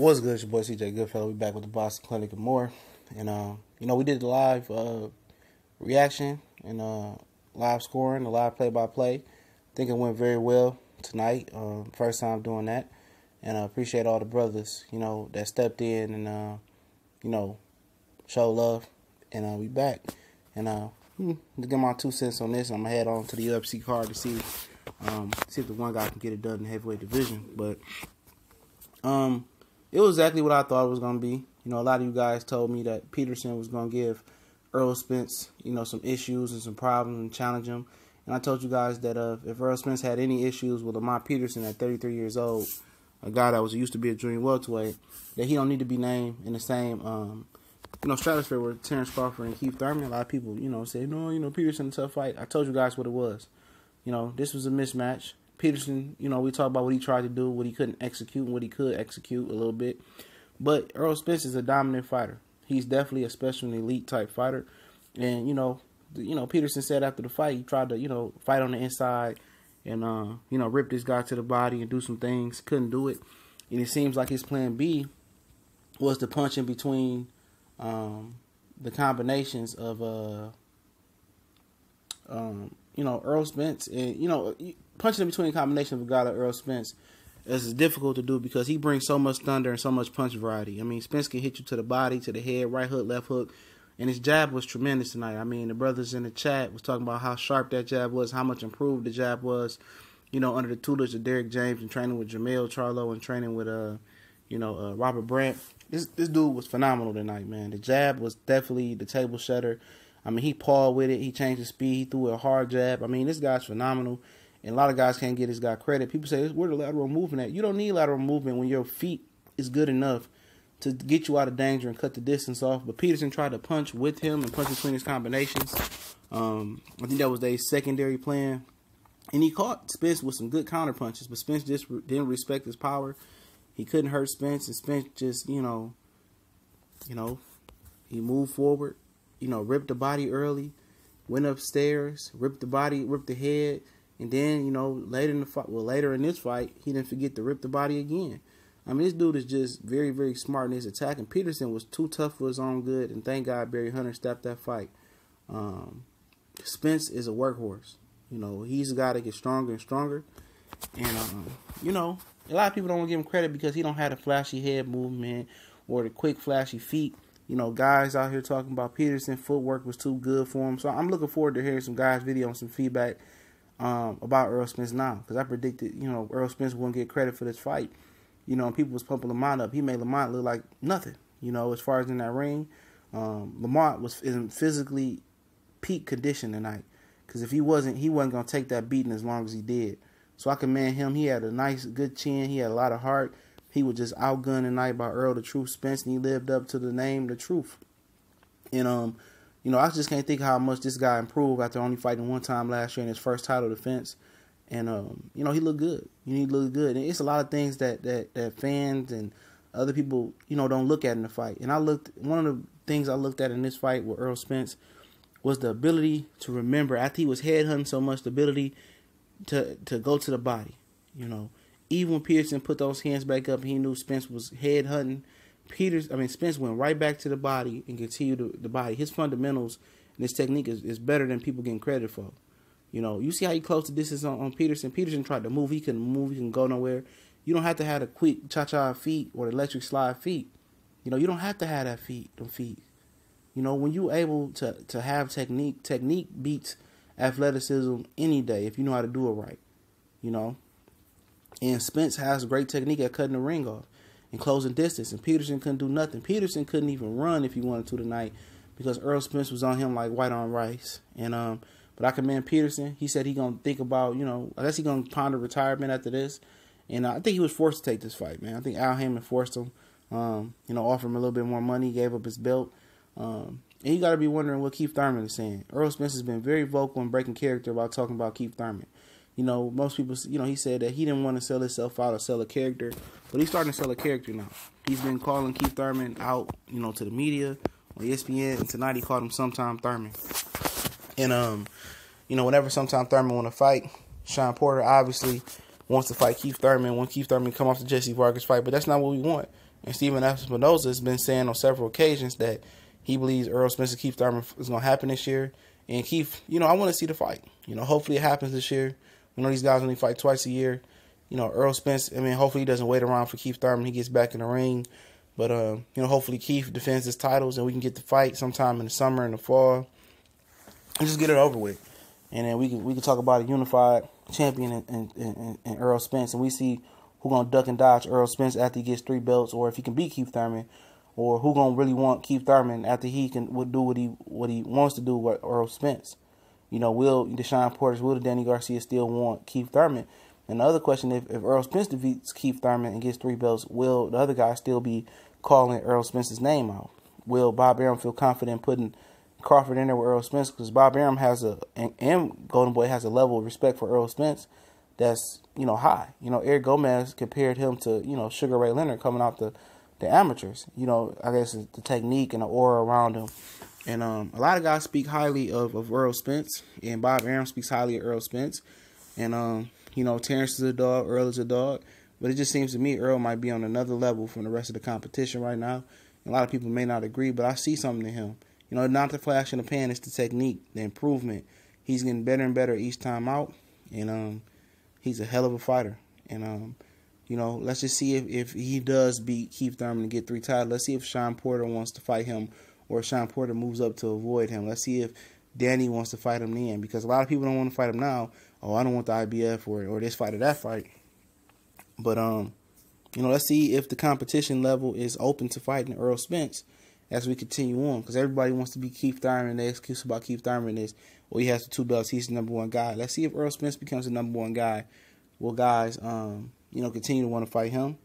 What's good? It's your boy CJ Goodfellow. We back with the Boston Clinic and more. And we did the live reaction and live scoring, the live play-by-play. I think it went very well tonight. First time doing that, and I appreciate all the brothers, that stepped in and show love. And we back. And to get my 2 cents on this, I'm gonna head on to the UFC card to see if the one guy can get it done in the heavyweight division. But it was exactly what I thought it was going to be. A lot of you guys told me that Peterson was going to give Errol Spence, some issues and some problems and challenge him. And I told you guys that if Errol Spence had any issues with Lamont Peterson at 33 years old, a guy that used to be a junior welterweight, that he don't need to be named in the same, stratosphere with Terrence Crawford and Keith Thurman. A lot of people, say, no, Peterson a tough fight. I told you guys what it was. This was a mismatch. Peterson, we talked about what he tried to do, what he couldn't execute, and what he could execute a little bit. But Errol Spence is a dominant fighter. He's definitely a special and elite type fighter. And, Peterson said after the fight, he tried to, fight on the inside and, rip this guy to the body and do some things. Couldn't do it. And it seems like his plan B was to punch in between the combinations of, Errol Spence and, punching in between a combination of a guy like Errol Spence is difficult to do because he brings so much thunder and so much punch variety. I mean, Spence can hit you to the body, to the head, right hook, left hook, and his jab was tremendous tonight. I mean, the brothers in the chat was talking about how sharp that jab was, how much improved the jab was, under the tutelage of Derrick James and training with Jamel Charlo and training with, Robert Brandt. This dude was phenomenal tonight, man. The jab was definitely the table setter. I mean, he pawed with it. He changed his speed. He threw a hard jab. I mean, this guy's phenomenal. And a lot of guys can't get this guy credit. People say, where the lateral movement at? You don't need lateral movement when your feet is good enough to get you out of danger and cut the distance off. But Peterson tried to punch with him and punch between his combinations. I think that was their secondary plan. And he caught Spence with some good counter punches. But Spence just didn't respect his power. He couldn't hurt Spence. And Spence just, he moved forward. Ripped the body early. Went upstairs. Ripped the body, ripped the head. And then, later in this fight, he didn't forget to rip the body again. I mean, this dude is just very, very smart in his attack. And Peterson was too tough for his own good. And thank God Barry Hunter stopped that fight. Spence is a workhorse. He's a guy that gets stronger and stronger. And, a lot of people don't want to give him credit because he don't have the flashy head movement or the quick, flashy feet. Guys out here talking about Peterson footwork was too good for him. So I'm looking forward to hearing some guys' video and some feedback about Errol Spence now, because I predicted, Errol Spence wouldn't get credit for this fight. And people was pumping Lamont up. He made Lamont look like nothing, as far as in that ring. Lamont was in physically peak condition tonight, because if he wasn't going to take that beating as long as he did. So I commend him. He had a nice, good chin. He had a lot of heart. He was just outgunned tonight by Earl the Truth Spence, and he lived up to the name, the Truth. And, I just can't think how much this guy improved after only fighting one time last year in his first title defense. And, he looked good. He looked good. And it's a lot of things that fans and other people, don't look at in the fight. And one of the things I looked at in this fight with Errol Spence was the ability to remember, after he was headhunting so much, the ability to go to the body. Even when Peterson put those hands back up and he knew Spence was headhunting, Spence went right back to the body and continued the body. His fundamentals and his technique is better than people getting credit for. You see how he closed the distance on Peterson. Peterson tried to move. He couldn't move. He couldn't go nowhere. You don't have to have the quick cha-cha feet or the electric slide feet. You don't have to have them feet. When you're able to have technique beats athleticism any day if you know how to do it right. And Spence has great technique at cutting the ring off and closing distance, and Peterson couldn't do nothing. Peterson couldn't even run if he wanted to tonight because Errol Spence was on him like white on rice. And but I commend Peterson. He said he gonna think about, I guess he gonna ponder retirement after this. And I think he was forced to take this fight, man. I think Al Heyman forced him, offered him a little bit more money, gave up his belt. And you got to be wondering what Keith Thurman is saying. Errol Spence has been very vocal and breaking character about talking about Keith Thurman. Most people, he said that he didn't want to sell himself out or sell a character, but he's starting to sell a character now. He's been calling Keith Thurman out, to the media, on ESPN, and tonight he called him Sometime Thurman. And, whenever Sometime Thurman want to fight, Sean Porter obviously wants to fight Keith Thurman when Keith Thurman come off the Jesse Vargas fight, but that's not what we want. And Stephen Espinoza has been saying on several occasions that he believes Errol Spence and Keith Thurman is going to happen this year. And Keith, I want to see the fight. Hopefully it happens this year. We know these guys only fight twice a year. Errol Spence, hopefully he doesn't wait around for Keith Thurman. He gets back in the ring. But, hopefully Keith defends his titles and we can get the fight sometime in the summer and the fall. And just get it over with. And then we can talk about a unified champion in Errol Spence. And we see who going to duck and dodge Errol Spence after he gets 3 belts, or if he can beat Keith Thurman, or who going to really want Keith Thurman after he would do what he wants to do with Errol Spence. Will Deshaun Porter, will Danny Garcia still want Keith Thurman? And the other question, if Errol Spence defeats Keith Thurman and gets 3 belts, will the other guy still be calling Errol Spence's name out? Will Bob Arum feel confident putting Crawford in there with Errol Spence? Because Bob Arum and Golden Boy has a level of respect for Errol Spence that's, high. Eric Gomez compared him to, Sugar Ray Leonard coming out the amateurs. I guess it's the technique and the aura around him. And a lot of guys speak highly of Errol Spence, and Bob Arum speaks highly of Errol Spence. And, Terrence is a dog, Earl is a dog. But it just seems to me Earl might be on another level from the rest of the competition right now. And a lot of people may not agree, but I see something in him. Not the flash in the pan, it's the technique, the improvement. He's getting better and better each time out. And he's a hell of a fighter. And, let's just see if he does beat Keith Thurman and get 3 titles. Let's see if Sean Porter wants to fight him, or if Sean Porter moves up to avoid him. Let's see if Danny wants to fight him then, because a lot of people don't want to fight him now. Oh, I don't want the IBF or this fight or that fight. But, let's see if the competition level is open to fighting Errol Spence as we continue on, because everybody wants to be Keith Thurman. The excuse about Keith Thurman is, well, he has the 2 belts, he's the number 1 guy. Let's see if Errol Spence becomes the number 1 guy. Will guys, continue to want to fight him?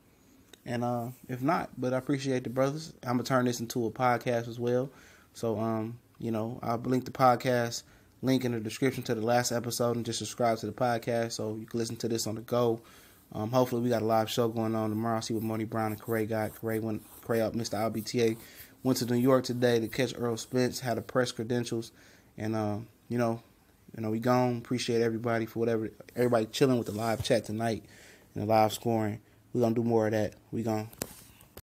And if not, but I appreciate the brothers. I'm going to turn this into a podcast as well. So, I'll link the podcast link in the description to the last episode, and just subscribe to the podcast so you can listen to this on the go. Hopefully we got a live show going on tomorrow. See what Money Brown and Corey got. Corey up, Mr. LBTA. Went to New York today to catch Errol Spence, had the press credentials. And, we gone. Appreciate everybody for everybody chilling with the live chat tonight and the live scoring. We're going to do more of that. We gone.